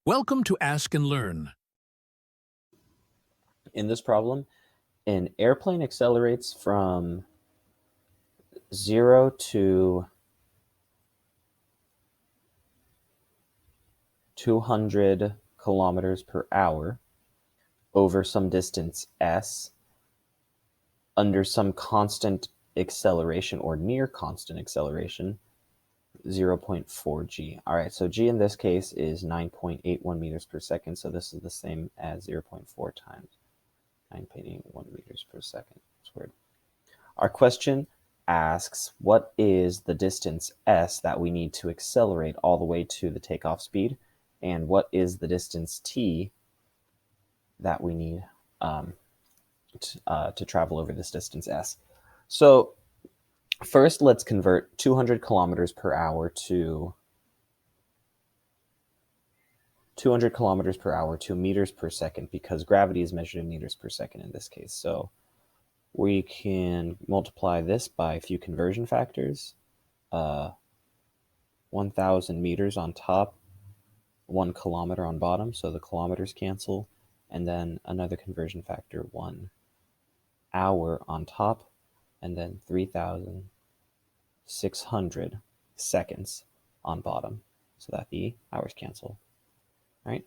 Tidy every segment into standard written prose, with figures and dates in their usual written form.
Welcome to Ask and Learn. In this problem, an airplane accelerates from 0 to 200 kilometers per hour over some distance s under some constant acceleration or near constant acceleration, 0.4 g. All right, so g in this case is 9.81 meters per second, so this is the same as 0.4 times 9.81 meters per second squared. Our question asks, what is the distance s that we need to accelerate all the way to the takeoff speed, and what is the distance t that we need to travel over this distance s? So first, let's convert 200 kilometers per hour to 200 kilometers per hour to meters per second, because gravity is measured in meters per second in this case. So we can multiply this by a few conversion factors. 1,000 meters on top, 1 kilometer on bottom, so the kilometers cancel, and then another conversion factor, 1 hour on top, and then 3,600 seconds on bottom, so that the hours cancel. All right?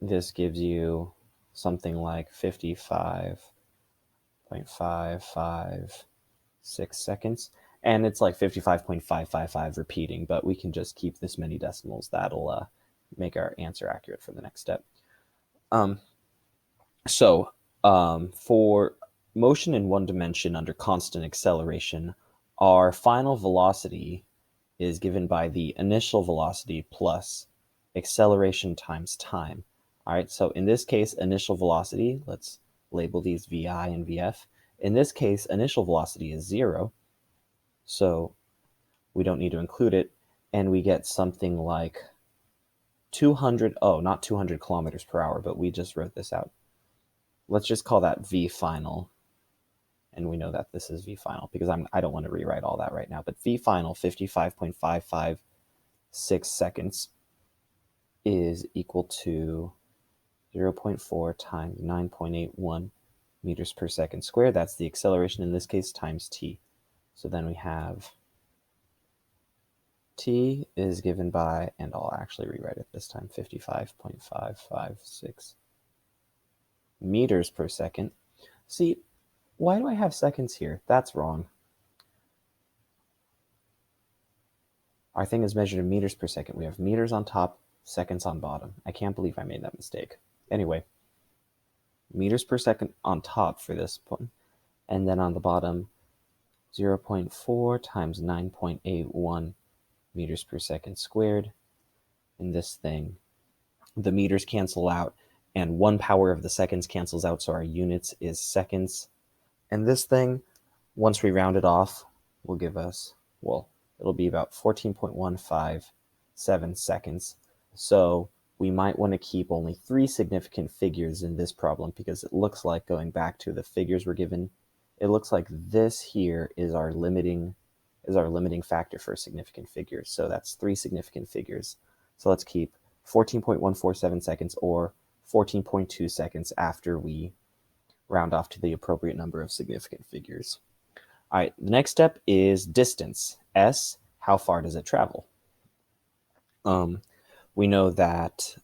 This gives you something like 55.556 seconds, and it's like 55.555 repeating, but we can just keep this many decimals. That'll make our answer accurate for the next step. For motion in one dimension under constant acceleration, our final velocity is given by the initial velocity plus acceleration times time. All right, so in this case, initial velocity, let's label these VI and VF. In this case, initial velocity is 0, so we don't need to include it, and we get something like 200, not 200 kilometers per hour, but we just wrote this out. Let's just call that V final, and we know that this is V final because I don't want to rewrite all that right now, but V final, 55.556 seconds, is equal to 0.4 times 9.81 meters per second squared. That's the acceleration in this case times t. So then we have t is given by, and I'll actually rewrite it this time, 55.556 meters per second. See, why do I have seconds here? That's wrong. Our thing is measured in meters per second. We have meters on top, seconds on bottom. I can't believe I made that mistake. Anyway, meters per second on top for this one, and then on the bottom, 0.4 times 9.81 meters per second squared. In this thing, the meters cancel out, and 1 power of the seconds cancels out, so our units is seconds. And this thing, once we round it off, will give us, well, it'll be about 14.157 seconds. So we might want to keep only 3 significant figures in this problem, because it looks like, going back to the figures we're given, it looks like this here is our limiting factor for significant figures. So that's 3 significant figures. So let's keep 14.147 seconds, or 14.2 seconds after we round off to the appropriate number of significant figures. All right, the next step is distance. S, how far does it travel? We know that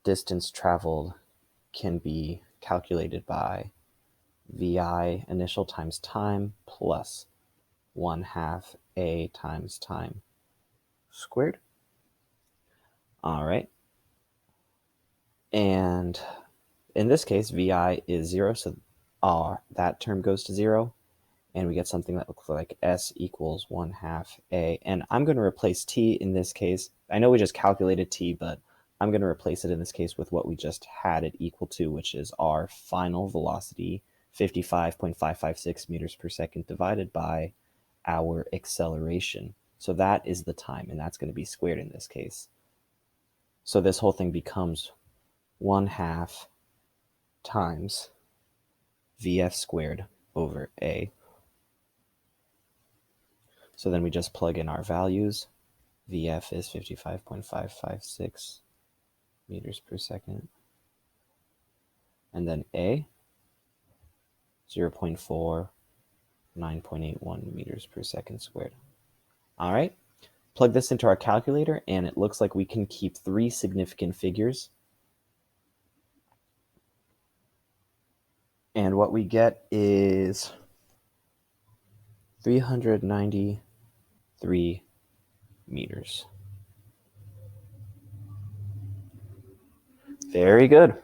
distance traveled can be calculated by VI initial times time plus 1/2 A times time squared. All right. And in this case, VI is 0, so that term goes to 0, and we get something that looks like S equals 1/2 A. And I'm going to replace T in this case. I know we just calculated T, but I'm going to replace it in this case with what we just had it equal to, which is our final velocity, 55.556 meters per second, divided by our acceleration. So that is the time, and that's going to be squared in this case. So this whole thing becomes 1/2 times VF squared over A. So then we just plug in our values. VF is 55.556 meters per second. And then A, 0.4, 9.81 meters per second squared. All right, plug this into our calculator, and it looks like we can keep 3 significant figures. And what we get is 393 meters. Very good.